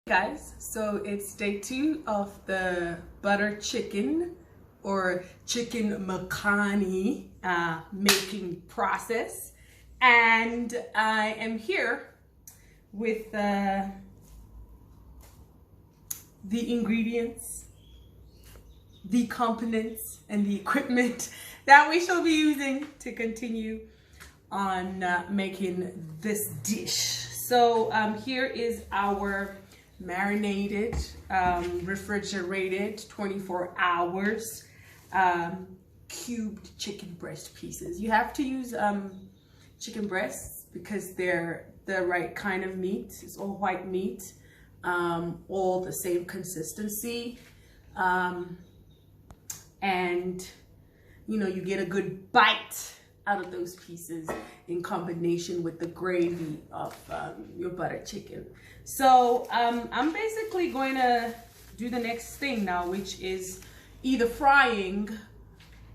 Guys, so it's day 2 of the butter chicken or chicken makhani making process, and I am here with the ingredients, the components, and the equipment that we shall be using to continue on making this dish. So here is our marinated, refrigerated 24 hours cubed chicken breast pieces. You have to use chicken breasts because they're the right kind of meat. It's all white meat, all the same consistency, and you know, you get a good bite out of those pieces in combination with the gravy of your butter chicken. So I'm basically going to do the next thing now, which is either frying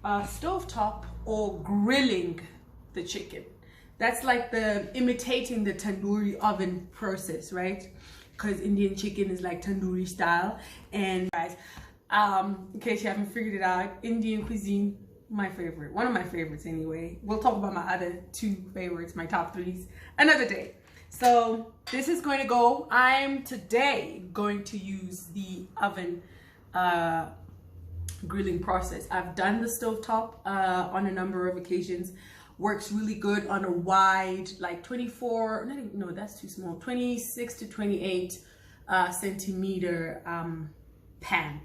stovetop or grilling the chicken. That's like the imitating the tandoori oven process, right? Because Indian chicken is like tandoori style. And guys, in case you haven't figured it out, Indian cuisine, my favorite, one of my favorites anyway. We'll talk about my other 2 favorites, my top 3s, another day. So this is going to go, I'm today going to use the oven grilling process. I've done the stovetop on a number of occasions. Works really good on a wide, like 24, no, that's too small, 26 to 28 centimeter pan,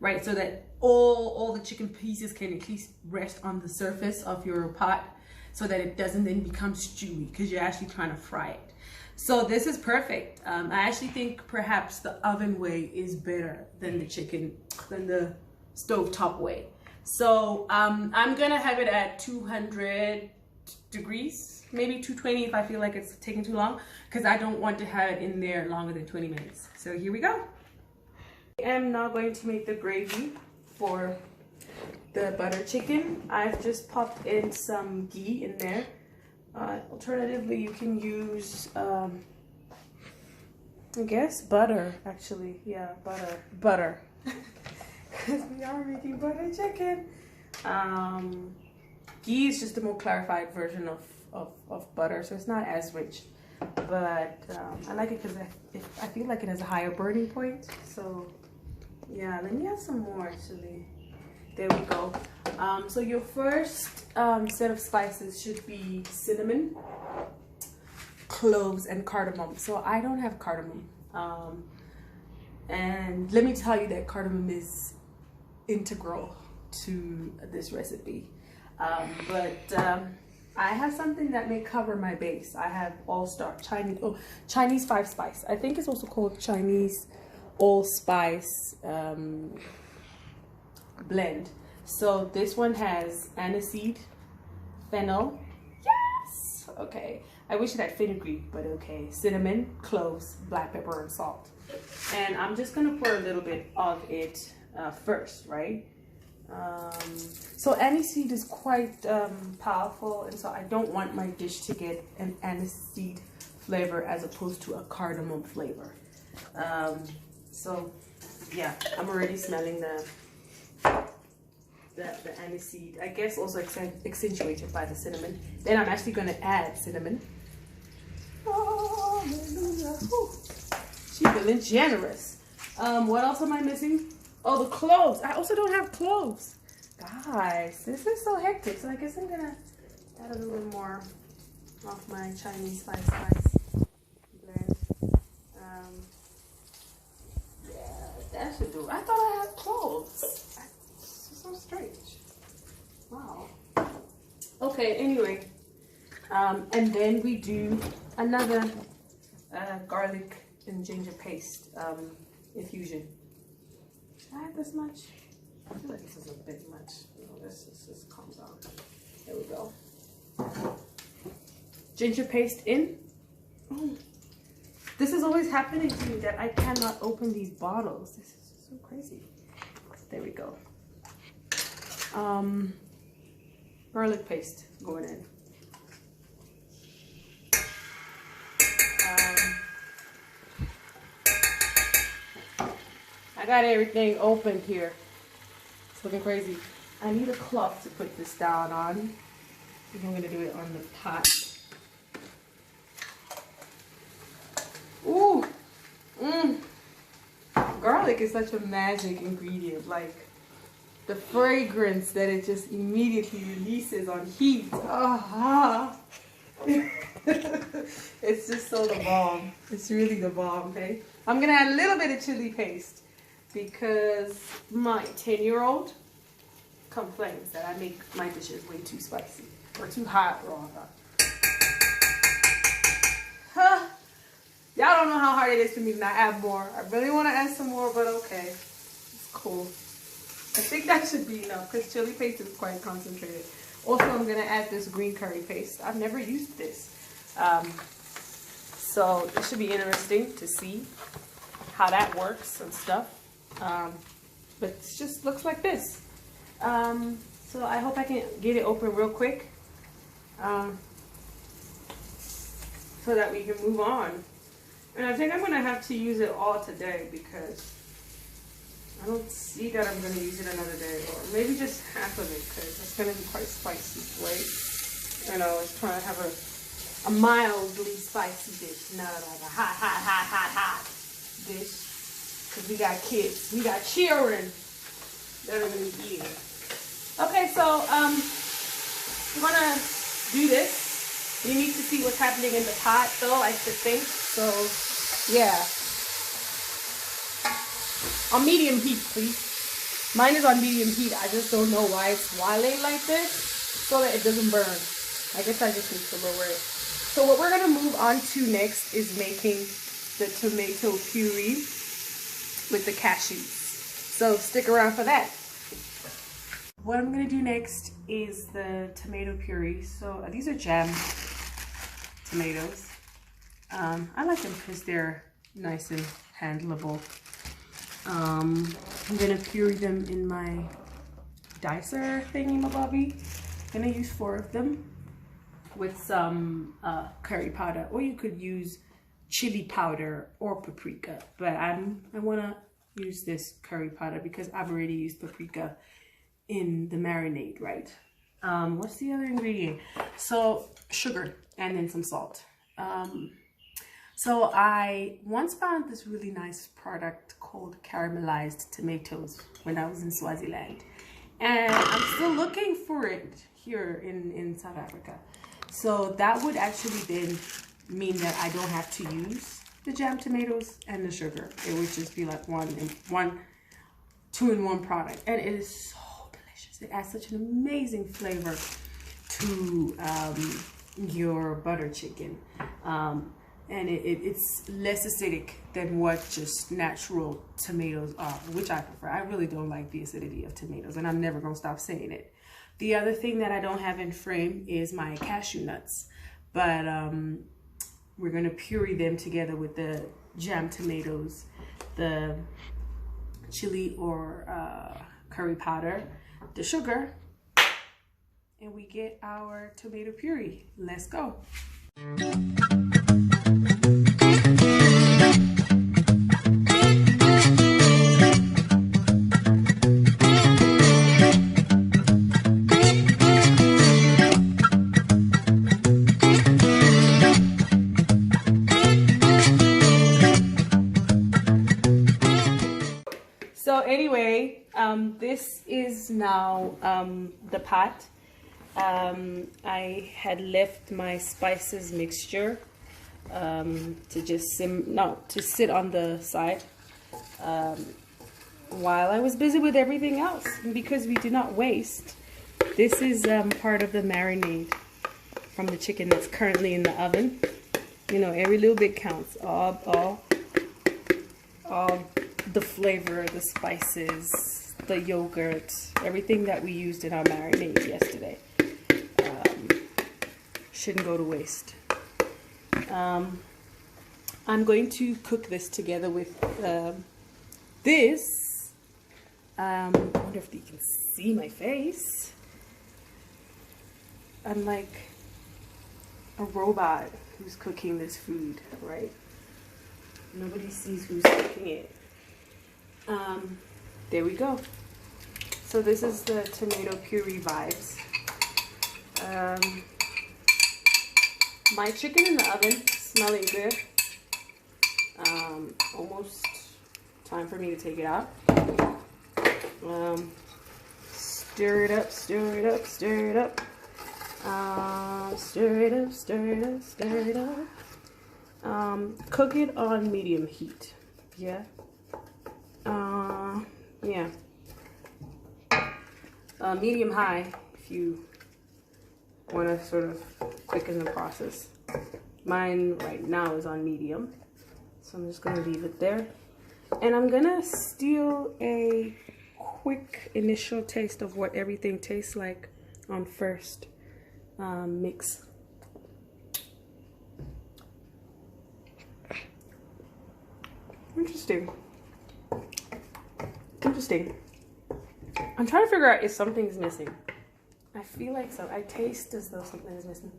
right? So that all the chicken pieces can at least rest on the surface of your pot, so that it doesn't then become stewy because you're actually trying to fry it. So this is perfect. I actually think perhaps the oven way is better than the stovetop way. So I'm gonna have it at 200 degrees, maybe 220 if I feel like it's taking too long, because I don't want to have it in there longer than 20 minutes. So here we go. I am now going to make the gravy for the butter chicken. I've just popped in some ghee in there. Alternatively, you can use I guess butter, actually. Yeah, butter because we are making butter chicken. Ghee is just a more clarified version of butter, so it's not as rich, but I like it because I feel like it has a higher burning point. So yeah, let me add some more actually. There we go. So your first set of spices should be cinnamon, cloves, and cardamom. So I don't have cardamom. And let me tell you that cardamom is integral to this recipe. But I have something that may cover my base. I have all-star Chinese 5-spice. I think it's also called Chinese all-spice blend. So this one has aniseed, fennel, yes, okay. I wish it had fenugreek, but okay. Cinnamon, cloves, black pepper, and salt. And I'm just gonna pour a little bit of it first, right? So aniseed is quite powerful, and so I don't want my dish to get an aniseed flavor as opposed to a cardamom flavor. So yeah, I'm already smelling the aniseed. I guess also accentuated by the cinnamon. Then I'm actually going to add cinnamon. Oh, hallelujah. She's feeling generous. What else am I missing? Oh, the cloves. I also don't have cloves. Guys, this is so hectic. So I guess I'm going to add a little bit more of my Chinese 5-spice blend. Yeah, that should do. I thought I had cloves. So strange. Wow. Okay, anyway. And then we do another garlic and ginger paste infusion. Should I add this much? I feel like this is a bit much. No, this just calm down. There we go. Ginger paste in. Oh. This is always happening to me that I cannot open these bottles. This is so crazy. There we go. Garlic paste going in. I got everything opened here. It's looking crazy. I need a cloth to put this down on. I think I'm gonna do it on the pot. Ooh, garlic is such a magic ingredient. Like the fragrance that it just immediately releases on heat. It's just so the bomb. It's really the bomb, okay? I'm gonna add a little bit of chili paste because my 10-year-old complains that I make my dishes way too spicy or too hot rather. Y'all don't know how hard it is for me to not add more. I really want to add some more, but okay. It's cool. I think that should be enough because chili paste is quite concentrated. Also, I'm going to add this green curry paste. I've never used this. So it should be interesting to see how that works and stuff. But it just looks like this. So I hope I can get it open real quick. So that we can move on. And I think I'm going to have to use it all today because I don't see that I'm going to use it another day. Or maybe just half of it because it's going to be quite spicy, right? You know, it's trying to have a mildly spicy dish, not like a hot dish. Because we got kids, we got children that are going to be eating. Okay, so I'm going to do this. You need to see what's happening in the pot, though, I should think. So, yeah. On medium heat, please. Mine is on medium heat. I just don't know why it's wilding like this, so that it doesn't burn. I guess I just need to lower it. So what we're going to move on to next is making the tomato puree with the cashews. So stick around for that. What I'm going to do next is the tomato puree. So these are jam tomatoes. I like them because they're nice and handleable. I'm going to puree them in my dicer thingy-mabobby. I'm going to use 4 of them with some curry powder, or you could use chili powder or paprika, but I want to use this curry powder because I've already used paprika in the marinade, right? What's the other ingredient? So sugar and then some salt. So I once found this really nice product called caramelized tomatoes when I was in Swaziland, and I'm still looking for it here in South Africa. So that would actually then mean that I don't have to use the jam tomatoes and the sugar. It would just be like two-in-one product, and it is so delicious. It adds such an amazing flavor to your butter chicken, and it's less acidic than what just natural tomatoes are, which I prefer. I really don't like the acidity of tomatoes, and I'm never gonna stop saying it. The other thing that I don't have in frame is my cashew nuts, but we're gonna puree them together with the jam tomatoes, the chili or curry powder, the sugar, and we get our tomato puree. Let's go. So anyway, this is now the pot. I had left my spices mixture to just sit on the side while I was busy with everything else, because we do not waste. This is part of the marinade from the chicken that's currently in the oven. You know, every little bit counts. All the flavor, the spices, the yogurt, everything that we used in our marinade yesterday shouldn't go to waste. I'm going to cook this together with this. I wonder if you can see my face. I'm like a robot who's cooking this food, right? Nobody sees who's cooking it. There we go. So this is the tomato puree vibes. My chicken in the oven, smelling good. Almost time for me to take it out. Stir it up, stir it up, stir it up. Stir it up, stir it up, stir it up. Cook it on medium heat. Yeah. Yeah. Medium high if you want to sort of quicken the process. Mine right now is on medium, so I'm just gonna leave it there, and I'm gonna steal a quick initial taste of what everything tastes like on first mix. Interesting. I'm trying to figure out if something's missing. I feel like so. I taste as though something is missing.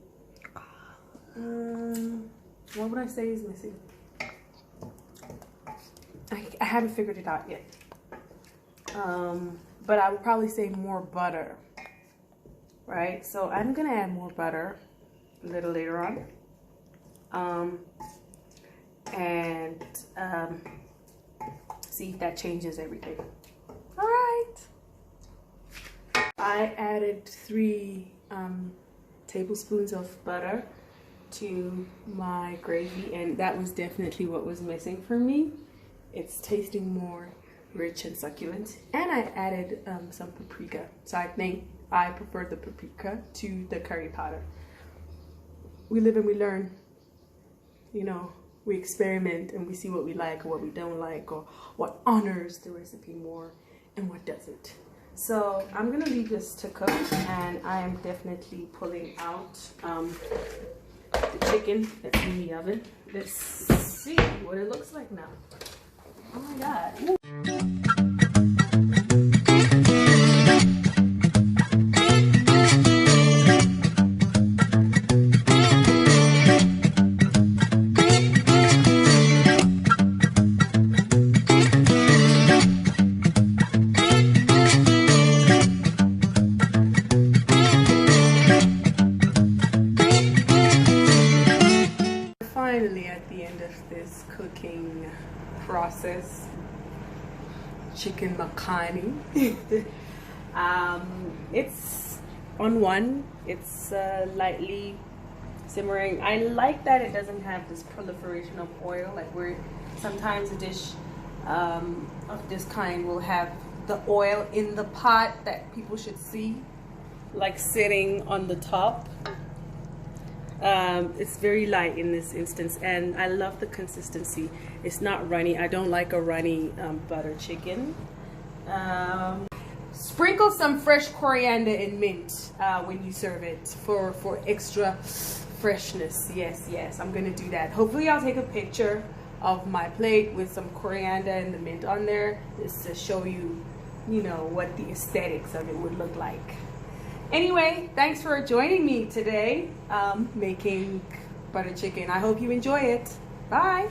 What would I say is missing? I haven't figured it out yet. But I would probably say more butter. Right? So I'm gonna add more butter a little later on. And see if that changes everything. All right. I added 3 tablespoons of butter to my gravy, and that was definitely what was missing for me. It's tasting more rich and succulent. And I added some paprika. So I think I prefer the paprika to the curry powder. We live and we learn. You know, we experiment and we see what we like or what we don't like, or what honors the recipe more and what doesn't. So I'm gonna leave this to cook, and I am definitely pulling out the chicken that's in the oven. Let's see what it looks like now. Oh my God. Ooh. Finally, at the end of this cooking process, chicken makhani. It's on one. It's lightly simmering. I like that it doesn't have this proliferation of oil, like where sometimes a dish of this kind will have the oil in the pot that people should see, like sitting on the top. It's very light in this instance, and I love the consistency. It's not runny. I don't like a runny butter chicken. Sprinkle some fresh coriander and mint when you serve it for extra freshness. Yes, I'm gonna do that. Hopefully I'll take a picture of my plate with some coriander and the mint on there, just to show you, you know, what the aesthetics of it would look like. Anyway, thanks for joining me today making butter chicken. I hope you enjoy it. Bye.